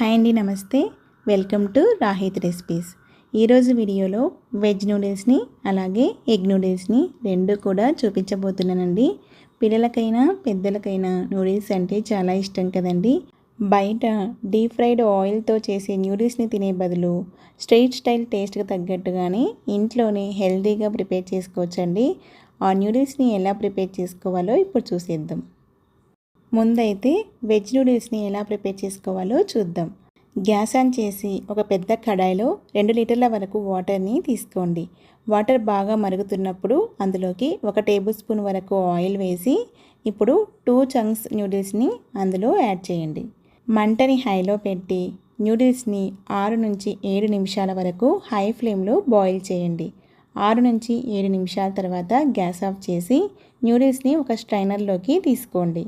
Hi అండి, నమస్తే. Welcome to Rahit recipes. ఈరోజు వీడియోలో వెజ్ నూడిల్స్ని అలాగే ఎగ్ నూడిల్స్ని రెండు కూడా చూపించబోతున్నానండి. పిల్లలకైనా పెద్దలకైనా నూడిల్స్ అంటే చాలా ఇష్టం కదండి. బయట డీప్ ఫ్రైడ్ ఆయిల్తో చేసే నూడిల్స్ని తినే బదులు స్ట్రీట్ స్టైల్ టేస్ట్కి తగ్గట్టుగానే ఇంట్లోనే హెల్తీగా ప్రిపేర్ చేసుకోవచ్చండి. ఆ నూడిల్స్ని ఎలా ప్రిపేర్ చేసుకోవాలో ఇప్పుడు చూసేద్దాం. ముందైతే వెజ్ నూడిల్స్ని ఎలా ప్రిపేర్ చేసుకోవాలో చూద్దాం. గ్యాస్ ఆన్ చేసి ఒక పెద్ద కడాయిలో 2 లీటర్ల వరకు వాటర్ని తీసుకోండి. వాటర్ బాగా మరుగుతున్నప్పుడు అందులోకి 1 టేబుల్ స్పూన్ వరకు ఆయిల్ వేసి ఇప్పుడు 2 చంక్స్ నూడిల్స్ని అందులో యాడ్ చేయండి. మంటని హైలో పెట్టి నూడిల్స్ని 6 నుంచి 7 నిమిషాల వరకు హై ఫ్లేమ్లో బాయిల్ చేయండి. 6 నుంచి 7 నిమిషాల తర్వాత గ్యాస్ ఆఫ్ చేసి నూడిల్స్ని ఒక స్ట్రైనర్లోకి తీసుకోండి.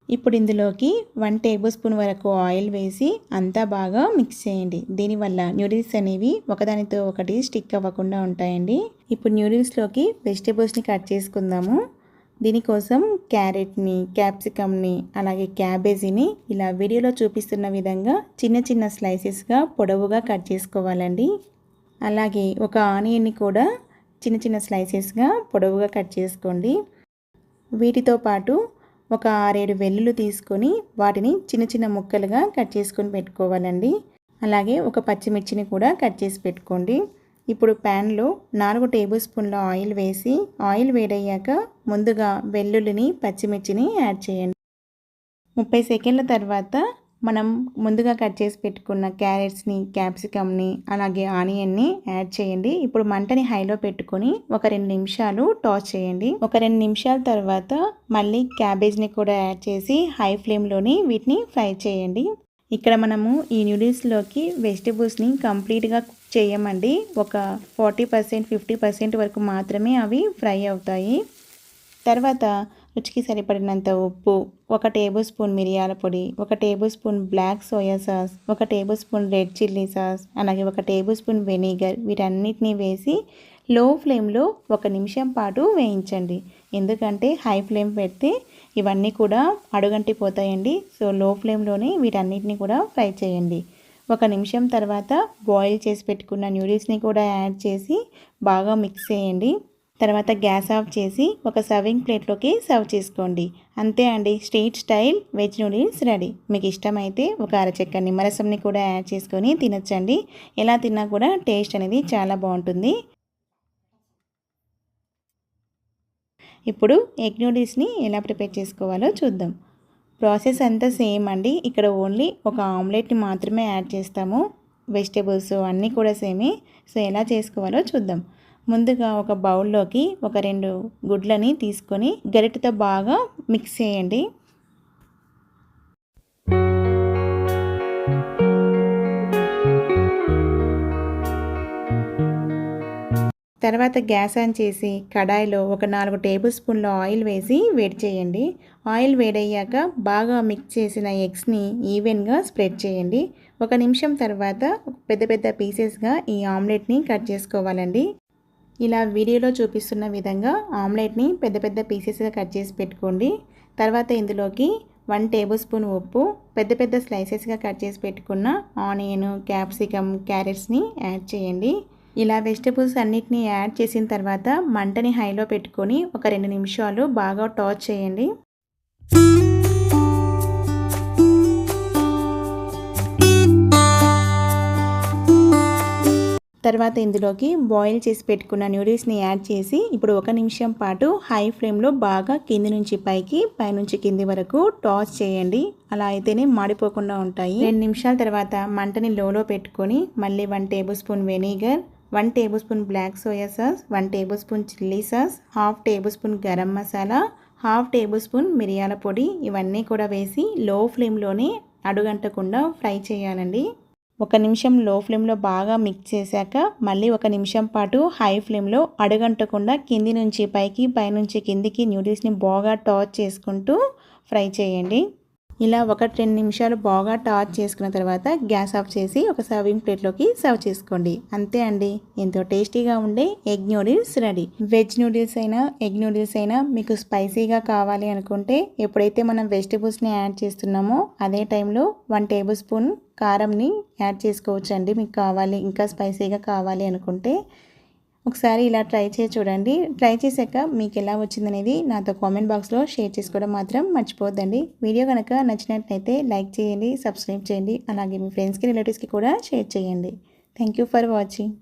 ఇప్పుడు ఇందులోకి 1 టేబుల్ స్పూన్ వరకు ఆయిల్ వేసి అంతా బాగా మిక్స్ చేయండి. దీనివల్ల నూడిల్స్ అనేవి ఒకదానితో ఒకటి స్టిక్ అవ్వకుండా ఉంటాయండి. ఇప్పుడు నూడిల్స్లోకి వెజిటేబుల్స్ని కట్ చేసుకుందాము. దీనికోసం క్యారెట్ని, క్యాప్సికమ్ని అలాగే క్యాబేజీని ఇలా వీడియోలో చూపిస్తున్న విధంగా చిన్న చిన్న స్లైసెస్గా పొడవుగా కట్ చేసుకోవాలండి. అలాగే ఒక ఆనియన్ని కూడా చిన్న చిన్న స్లైసెస్గా పొడవుగా కట్ చేసుకోండి. వీటితో పాటు ఒక 6-7 వెల్లుల్లి తీసుకొని వాటిని చిన్న చిన్న ముక్కలుగా కట్ చేసుకొని పెట్టుకోవాలండి. అలాగే ఒక పచ్చిమిర్చిని కూడా కట్ చేసి పెట్టుకోండి. ఇప్పుడు ప్యాన్లో 4 టేబుల్ స్పూన్ల ఆయిల్ వేసి ఆయిల్ వేడయ్యాక ముందుగా వెల్లుల్లిని, పచ్చిమిర్చిని యాడ్ చేయండి. 30 సెకండ్ల తర్వాత మనం ముందుగా కట్ చేసి పెట్టుకున్న క్యారెట్స్ని, క్యాప్సికమ్ని అలాగే ఆనియన్ని యాడ్ చేయండి. ఇప్పుడు మంటని హైలో పెట్టుకొని ఒక 2 నిమిషాలు టాస్ చేయండి. ఒక 2 నిమిషాల తర్వాత మళ్ళీ క్యాబేజ్ని కూడా యాడ్ చేసి హై ఫ్లేమ్లోని వీటిని ఫ్రై చేయండి. ఇక్కడ మనము ఈ నూడిల్స్లోకి వెజిటేబుల్స్ని కంప్లీట్గా కుక్ చేయమండి. ఒక 40%, 50% వరకు మాత్రమే అవి ఫ్రై అవుతాయి. తర్వాత రుచికి సరిపడినంత ఉప్పు, 1 టేబుల్ స్పూన్ మిరియాల పొడి, 1 tablespoon black soya sauce, 1 tablespoon red chilli sauce, అలాగే 1 టేబుల్ స్పూన్ వెనిగర్ వీటన్నిటిని వేసి లో ఫ్లేమ్లో 1 నిమిషం పాటు వేయించండి. ఎందుకంటే హై ఫ్లేమ్ పెడితే ఇవన్నీ కూడా అడుగంటిపోతాయండి. సో లో ఫ్లేమ్లోనే వీటన్నిటిని కూడా ఫ్రై చేయండి. 1 నిమిషం తర్వాత బాయిల్ చేసి పెట్టుకున్న నూడిల్స్ని కూడా యాడ్ చేసి బాగా మిక్స్ చేయండి. తర్వాత గ్యాస్ ఆఫ్ చేసి ఒక సర్వింగ్ ప్లేట్లోకి సర్వ్ చేసుకోండి. అంతే అండి, street style veg noodles ready. మీకు ఇష్టమైతే ఒక అరచెక్క నిమ్మరసంని కూడా యాడ్ చేసుకొని తినొచ్చండి. ఎలా తిన్నా కూడా టేస్ట్ అనేది చాలా బాగుంటుంది. ఇప్పుడు ఎగ్ నూడిల్స్ని ఎలా ప్రిపేర్ చేసుకోవాలో చూద్దాం. ప్రాసెస్ అంతా సేమ్ అండి. ఇక్కడ ఓన్లీ ఒక ఆమ్లెట్ని మాత్రమే యాడ్ చేస్తాము. వెజిటేబుల్స్ అన్నీ కూడా సేమే. సో ఎలా చేసుకోవాలో చూద్దాం. ముందుగా ఒక బౌల్లోకి ఒక 2 గుడ్లని తీసుకొని గరిటెతో బాగా మిక్స్ చేయండి. తర్వాత గ్యాస్ ఆన్ చేసి కడాయిలో ఒక 4 టేబుల్ స్పూన్ల ఆయిల్ వేసి వేడి చేయండి. ఆయిల్ వేడయ్యాక బాగా మిక్స్ చేసిన ఎగ్స్ని ఈవెన్గా స్ప్రెడ్ చేయండి. 1 నిమిషం తర్వాత పెద్ద పెద్ద పీసెస్గా ఈ ఆమ్లెట్ని కట్ చేసుకోవాలండి. ఇలా వీడియోలో చూపిస్తున్న విధంగా ఆమ్లెట్ని పెద్ద పెద్ద పీసెస్గా కట్ చేసి పెట్టుకోండి. తర్వాత ఇందులోకి 1 టేబుల్ స్పూన్ ఉప్పు, పెద్ద పెద్ద స్లైసెస్గా కట్ చేసి పెట్టుకున్న ఆనియన్, క్యాప్సికమ్, క్యారెట్స్ని యాడ్ చేయండి. ఇలా వెజిటేబుల్స్ అన్నిటినీ యాడ్ చేసిన తర్వాత మంటని హైలో పెట్టుకొని ఒక 2 నిమిషాలు బాగా టాస్ చేయండి. తర్వాత ఇందులోకి బాయిల్ చేసి పెట్టుకున్న నూడిల్స్ని యాడ్ చేసి ఇప్పుడు 1 నిమిషం పాటు హై ఫ్లేమ్లో బాగా కింది నుంచి పైకి, పైనుంచి కింది వరకు టాస్ చేయండి. అలా అయితేనే మాడిపోకుండా ఉంటాయి. 2 నిమిషాల తర్వాత మంటని లోలో పెట్టుకొని మళ్ళీ 1 tablespoon vinegar, 1 tablespoon black soya sauce, 1 tablespoon chilli sauce, 1/2 tablespoon garam masala, 1/2 tablespoon మిరియాల పొడి ఇవన్నీ కూడా వేసి లో ఫ్లేమ్లోనే అడుగంటకుండా ఫ్రై చేయాలండి. 1 నిమిషం లో ఫ్లేమ్లో బాగా మిక్స్ చేశాక మళ్ళీ 1 నిమిషం పాటు హై ఫ్లేమ్లో అడుగంటకుండా కింది నుంచి పైకి, పైనుంచి కిందికి నూడిల్స్ని బాగా టాస్ చేసుకుంటూ ఫ్రై చేయండి. ఇలా 1-2 నిమిషాలు బాగా టార్చ్ చేసుకున్న తర్వాత గ్యాస్ ఆఫ్ చేసి ఒక సర్వింగ్ ప్లేట్లోకి సర్వ్ చేసుకోండి. అంతే అండి, ఎంతో టేస్టీగా ఉండే egg noodles ready. Veg noodles అయినా ఎగ్ నూడిల్స్ అయినా మీకు స్పైసీగా కావాలి అనుకుంటే ఎప్పుడైతే మనం వెజిటబుల్స్ని యాడ్ చేస్తున్నామో అదే టైంలో 1 టేబుల్ స్పూన్ కారంని యాడ్ చేసుకోవచ్చండి. మీకు కావాలి ఇంకా స్పైసీగా కావాలి అనుకుంటే ఒకసారి ఇలా ట్రై చేసి చూడండి. ట్రై చేశాక మీకు ఎలా వచ్చిందనేది నాతో కామెంట్ బాక్స్లో షేర్ చేసుకోవడం మాత్రం మర్చిపోద్దండి. వీడియో కనుక నచ్చినట్లయితే లైక్ చేయండి, సబ్స్క్రైబ్ చేయండి, అలాగే మీ ఫ్రెండ్స్కి రిలేటివ్స్కి కూడా షేర్ చేయండి. Thank you for watching.